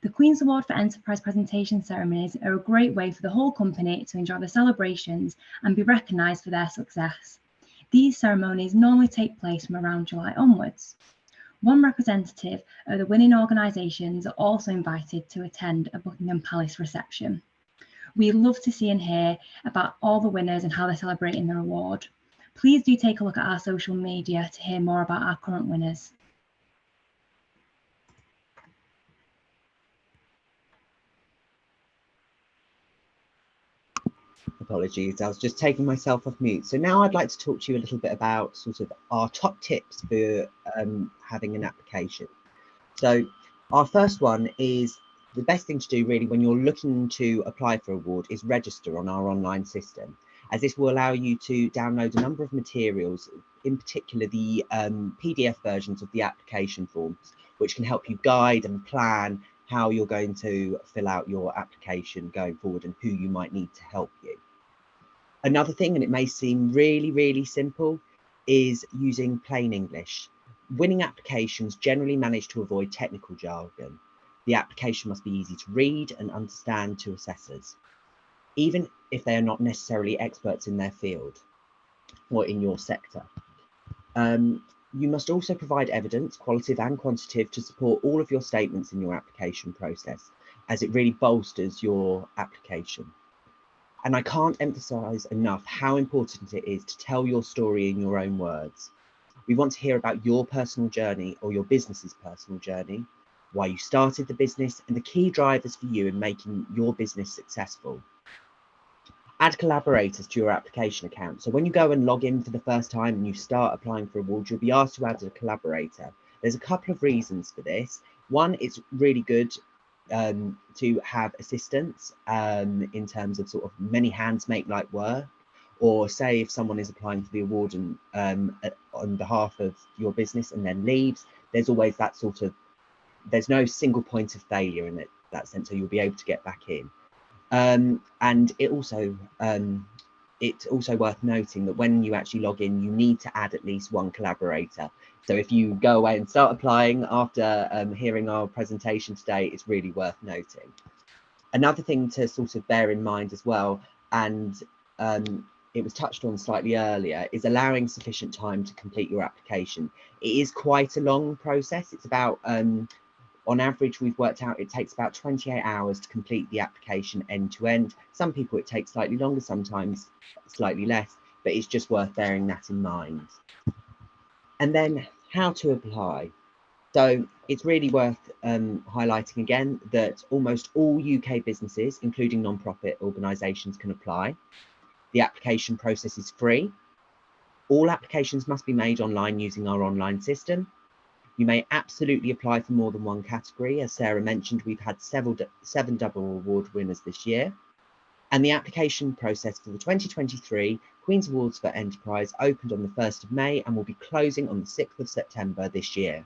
The Queen's Award for Enterprise presentation ceremonies are a great way for the whole company to enjoy the celebrations and be recognised for their success. These ceremonies normally take place from around July onwards. 1 representative of the winning organisations are also invited to attend a Buckingham Palace reception. We love to see and hear about all the winners and how they're celebrating their award. Please do take a look at our social media to hear more about our current winners. Apologies, I was just taking myself off mute. So now I'd like to talk to you a little bit about sort of our top tips for having an application. So our first one is the best thing to do really when you're looking to apply for an award is register on our online system, as this will allow you to download a number of materials, in particular the PDF versions of the application forms, which can help you guide and plan how you're going to fill out your application going forward and who you might need to help you. Another thing, and it may seem really simple, is using plain English. Winning applications generally manage to avoid technical jargon. The application must be easy to read and understand to assessors, even if they are not necessarily experts in their field or in your sector. You must also provide evidence, qualitative and quantitative, to support all of your statements in your application process, as it really bolsters your application. And I can't emphasize enough how important it is to tell your story in your own words. We want to hear about your personal journey or your business's personal journey, why you started the business, and the key drivers for you in making your business successful. Add collaborators to your application account. So when you go and log in for the first time and you start applying for awards, you'll be asked to add a collaborator. There's a couple of reasons for this. One, it's really good to have assistance in terms of sort of many hands make light work. Or say if someone is applying for the award and on behalf of your business and then leaves, there's always that sort of, there's no single point of failure in that sense, so you'll be able to get back in. And it's also worth noting that when you actually log in, you need to add at least one collaborator. So if you go away and start applying after hearing our presentation today, it's really worth noting. Another thing to sort of bear in mind as well, and it was touched on slightly earlier, is allowing sufficient time to complete your application. It is quite a long process. It's about, on average, we've worked out it takes about 28 hours to complete the application end to end. Some people it takes slightly longer, sometimes slightly less, but it's just worth bearing that in mind. And then how to apply. So it's really worth highlighting again that almost all UK businesses, including non-profit organisations, can apply. The application process is free. All applications must be made online using our online system. You may absolutely apply for more than one category. As Sarah mentioned, we've had 7 double award winners this year. And the application process for the 2023 Queen's Awards for Enterprise opened on the 1st of May and will be closing on the 6th of September this year.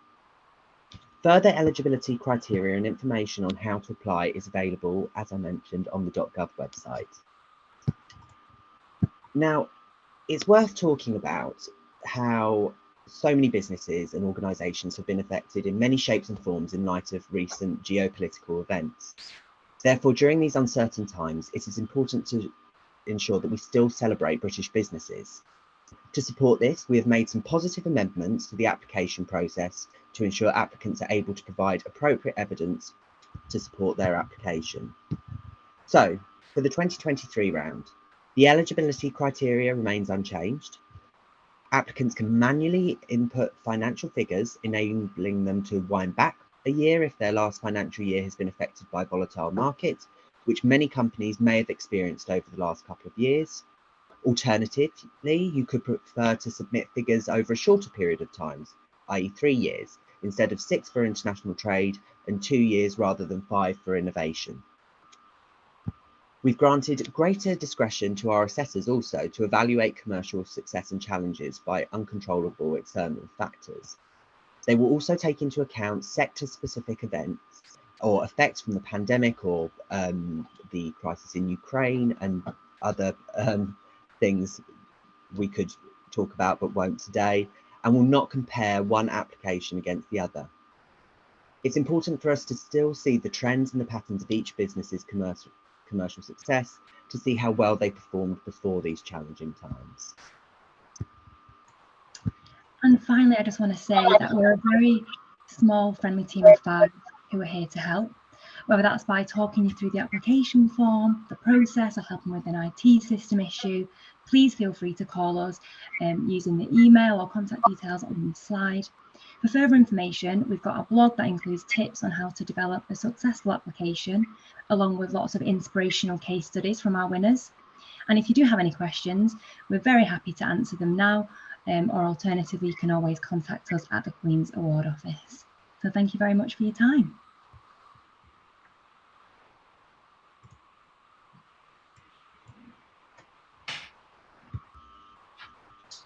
Further eligibility criteria and information on how to apply is available, as I mentioned, on the .gov website. Now, it's worth talking about how so many businesses and organisations have been affected in many shapes and forms in light of recent geopolitical events. Therefore, during these uncertain times, it is important to ensure that we still celebrate British businesses. To support this, we have made some positive amendments to the application process to ensure applicants are able to provide appropriate evidence to support their application. So, for the 2023 round, the eligibility criteria remains unchanged. Applicants can manually input financial figures, enabling them to wind back a year if their last financial year has been affected by volatile markets, which many companies may have experienced over the last couple of years. Alternatively, you could prefer to submit figures over a shorter period of time, i.e. 3 years, instead of 6 for international trade and 2 years rather than 5 for innovation. We've granted greater discretion to our assessors also to evaluate commercial success and challenges by uncontrollable external factors. They will also take into account sector-specific events or effects from the pandemic or the crisis in Ukraine and other things we could talk about but won't today, and will not compare one application against the other. It's important for us to still see the trends and the patterns of each business's commercial success to see how well they performed before these challenging times. And finally, I just want to say that we're a very small, friendly team of 5 who are here to help, whether that's by talking you through the application form, the process, or helping with an IT system issue. Please feel free to call us using the email or contact details on the slide. For further information, we've got a blog that includes tips on how to develop a successful application, along with lots of inspirational case studies from our winners. And if you do have any questions, we're very happy to answer them now, or alternatively, you can always contact us at the Queen's Award Office. So thank you very much for your time.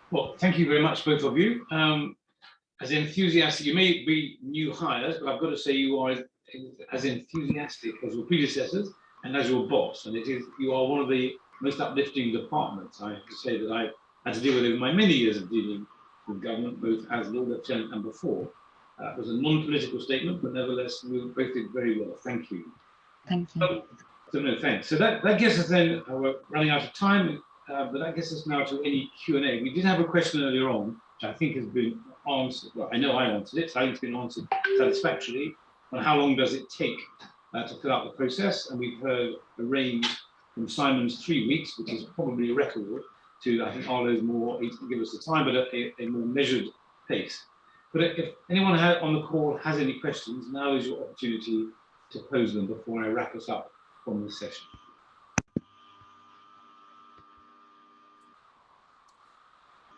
Well, thank you very much, both of you. As enthusiastic, you may be new hires, but I've got to say you are as enthusiastic as your predecessors and as your boss. And you are one of the most uplifting departments, I have to say, that I've had to deal with over my many years of dealing with government, both as Lord Lieutenant and before. It was a non-political statement, but nevertheless, we both did very well. Thank you. Thank you. So no, thanks. So that gets us then, we're running out of time, but that gets us now to any Q&A. We did have a question earlier on, which I think has been answered. Well, I know I answered it, so I think it's been answered satisfactorily on how long does it take to fill out the process. And we've heard a range from Simon's 3 weeks, which is probably a record, to I think Arlo's more, give us the time, but a more measured pace. But if anyone on the call has any questions, now is your opportunity to pose them before I wrap us up from this session.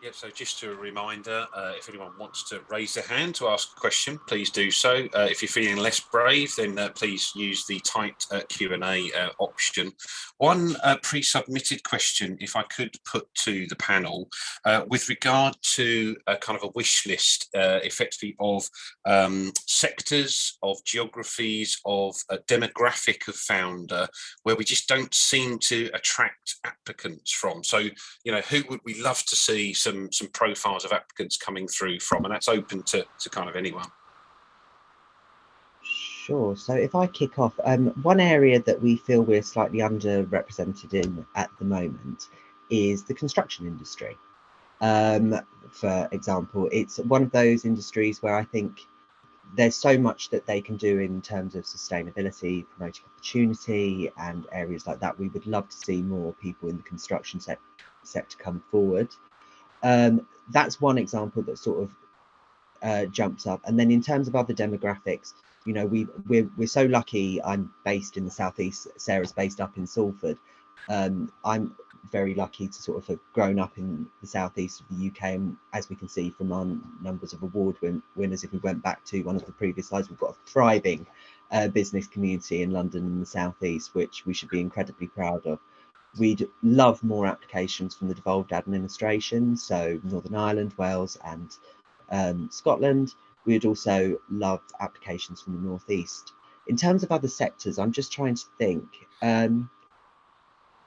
Yeah, so just a reminder, if anyone wants to raise their hand to ask a question, please do so. If you're feeling less brave, then please use the typed Q&A option. One pre-submitted question, if I could put to the panel, with regard to a kind of a wish list, effectively of sectors, of geographies, of a demographic of founder, where we just don't seem to attract applicants from. So, you know, who would we love to see some profiles of applicants coming through from, and that's open to kind of anyone. Sure. So if I kick off, one area that we feel we're slightly underrepresented in at the moment is the construction industry. For example, it's one of those industries where I think there's so much that they can do in terms of sustainability, promoting opportunity and areas like that. We would love to see more people in the construction sector come forward. That's one example that sort of jumps up. And then in terms of other demographics, you know, we're so lucky. I'm based in the southeast. Sarah's based up in Salford. I'm very lucky to sort of have grown up in the southeast of the UK, and as we can see from our numbers of award winners, if we went back to one of the previous slides, we've got a thriving business community in London and the southeast, which we should be incredibly proud of. We'd love more applications from the devolved administration, so Northern Ireland, Wales and Scotland. We'd also love applications from the northeast. In terms of other sectors, I'm just trying to think.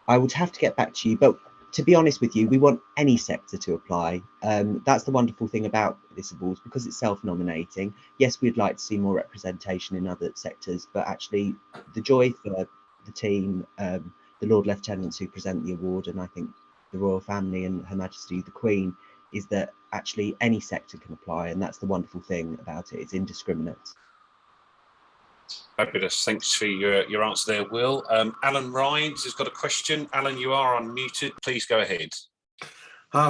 I would have to get back to you, but to be honest with you, we want any sector to apply. That's the wonderful thing about this awards, because it's self-nominating. Yes, we'd like to see more representation in other sectors, but actually the joy for the team, the Lord Lieutenants who present the award, and I think the Royal Family and Her Majesty the Queen, is that actually any sector can apply, and that's the wonderful thing about it. It's indiscriminate. Fabulous. Thanks for your answer there, Will. Alan Rines has got a question. Alan, you are unmuted. Please go ahead.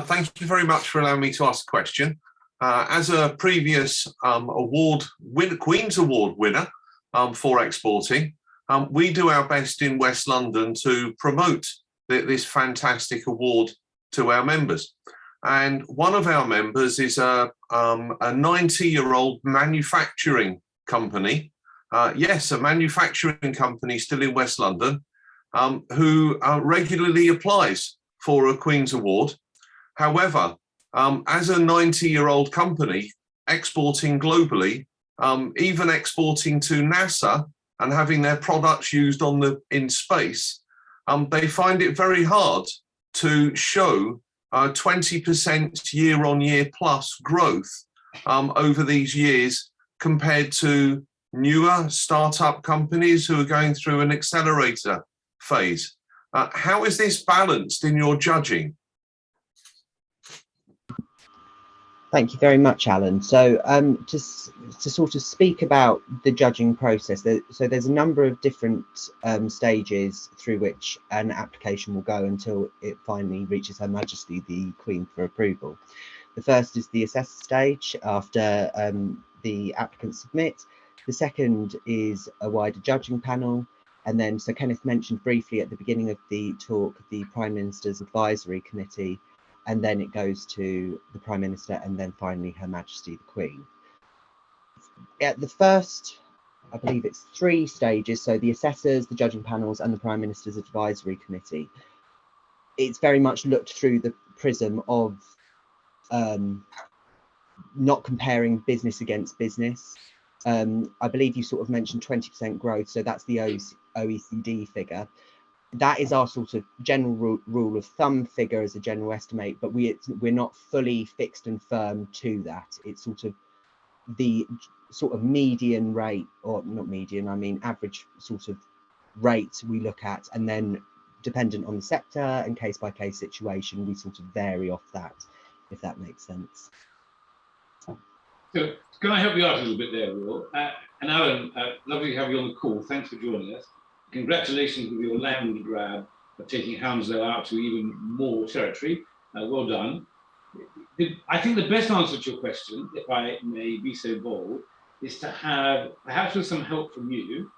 Thank you very much for allowing me to ask a question. As a previous Queen's Award winner for exporting, we do our best in West London to promote this fantastic award to our members. And one of our members is a 90-year-old manufacturing company. Yes, a manufacturing company still in West London, who regularly applies for a Queen's Award. However, as a 90-year-old company exporting globally, even exporting to NASA and having their products used in space, they find it very hard to show 20% year-on-year plus growth over these years compared to newer startup companies who are going through an accelerator phase. How is this balanced in your judging? Thank you very much, Alan. So to sort of speak about the judging process, so there's a number of different stages through which an application will go until it finally reaches Her Majesty the Queen for approval. The first is the assessor stage after the applicants submit. The second is a wider judging panel. And then, so Kenneth mentioned briefly at the beginning of the talk, the Prime Minister's Advisory Committee, and then it goes to the Prime Minister and then finally Her Majesty the Queen. At the first, I believe it's 3 stages, so the assessors, the judging panels and the Prime Minister's Advisory Committee, it's very much looked through the prism of not comparing business against business. I believe you sort of mentioned 20% growth, so that's the OECD figure. That is our sort of general rule of thumb figure as a general estimate, but we're not fully fixed and firm to that. It's sort of the sort of median rate, or not median, I mean average sort of rate we look at, and then dependent on the sector and case by case situation, we sort of vary off that, if that makes sense. So can I help you out a little bit there, Will? And Alan, lovely to have you on the call. Thanks for joining us. Congratulations with your land grab of taking Hounslow out to even more territory. Well done. I think the best answer to your question, if I may be so bold, is to have, perhaps with some help from you,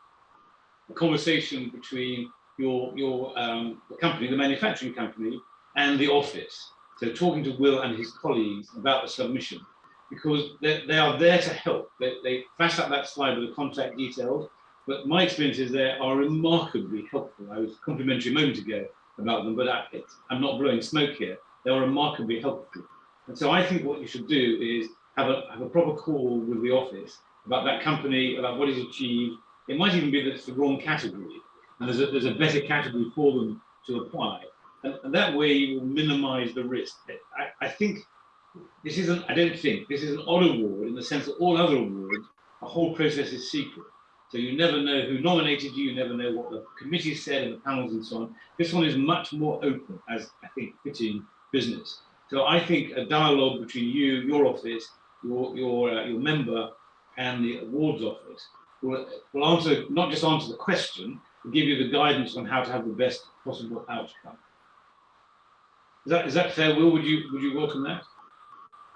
a conversation between your company, the manufacturing company, and the office. So talking to Will and his colleagues about the submission, because they are there to help. They flash up that slide with the contact details, but my experiences there are remarkably helpful. I was complimentary a moment ago about them, but I'm not blowing smoke here. They are remarkably helpful. And so I think what you should do is have a proper call with the office about that company, about what is achieved. It might even be that it's the wrong category, and there's a better category for them to apply. And that way you will minimize the risk. I think this isn't, I don't think, this is an odd award in the sense that all other awards, the whole process is secret. So you never know who nominated you, you never know what the committee said and the panels and so on. This one is much more open, as I think fitting business. So I think a dialogue between you, your office, your member and the awards office will answer, not just answer the question, but give you the guidance on how to have the best possible outcome. Is that fair, Will? Would you welcome that?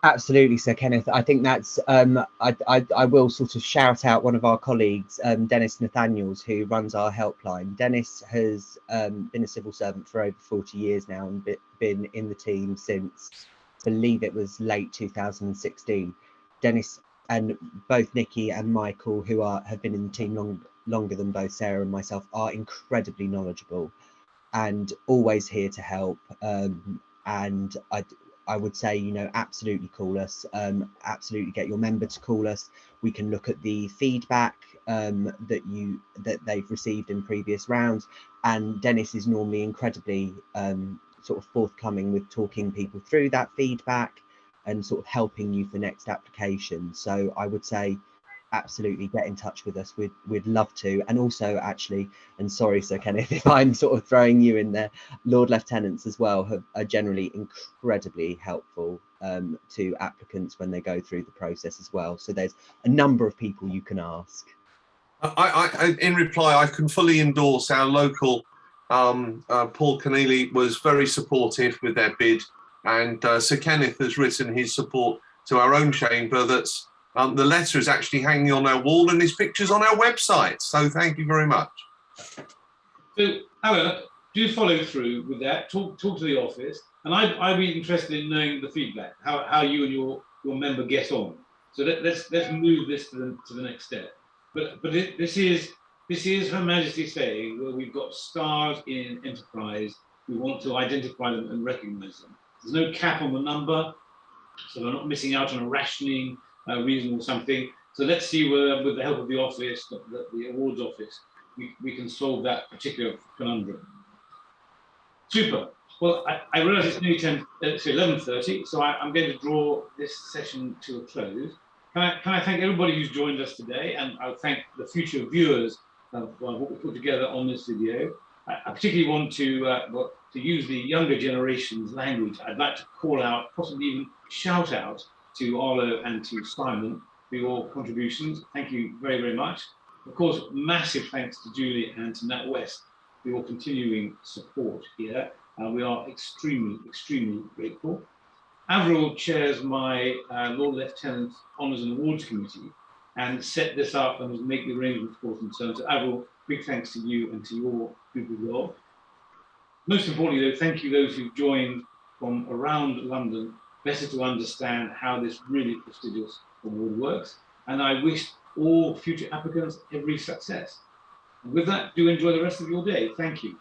Absolutely, Sir Kenneth. I think that's I will sort of shout out one of our colleagues, Dennis Nathaniels, who runs our helpline. Dennis has been a civil servant for over 40 years now and been in the team since, I believe it was late 2016. Dennis and both Nikki and Michael, who have been in the team longer than both Sarah and myself, are incredibly knowledgeable and always here to help. And I would say, you know, absolutely call us, absolutely get your member to call us. We can look at the feedback that they've received in previous rounds, and Dennis is normally incredibly sort of forthcoming with talking people through that feedback and sort of helping you for next application. So I would say absolutely get in touch with us. We'd love to. And also, actually, and sorry, Sir Kenneth, if I'm sort of throwing you in there, Lord Lieutenants as well are generally incredibly helpful to applicants when they go through the process as well. So there's a number of people you can ask. I in reply, I can fully endorse our local Paul Keneally was very supportive with their bid, and Sir Kenneth has written his support to our own chamber. That's the letter is actually hanging on our wall, and his picture's on our website. So thank you very much. So, Alan, do follow through with that. Talk to the office, and I'd be interested in knowing the feedback, how you and your member get on. So let's move this to the next step. But this is Her Majesty saying, well, we've got stars in enterprise. We want to identify them and recognise them. There's no cap on the number, so they're not missing out on a rationing reason or something. So let's see whether, with the help of the office, the awards office, we can solve that particular conundrum. Super. Well, I realise it's nearly 11:30, so I'm going to draw this session to a close. Can I thank everybody who's joined us today, and I'll thank the future viewers of what we put together on this video. I particularly want to use the younger generation's language. I'd like to call out, possibly even shout out to Arlo and to Simon for your contributions. Thank you very, very much. Of course, massive thanks to Julie and to Nat West for your continuing support here. We are extremely, extremely grateful. Avril chairs my Lord Lieutenant Honours and Awards Committee and set this up and has made the arrangements for us in turn. So Avril, big thanks to you and to your group as well. Most importantly though, thank you those who've joined from around London, better to understand how this really prestigious award works. And I wish all future applicants every success. And with that, do enjoy the rest of your day. Thank you.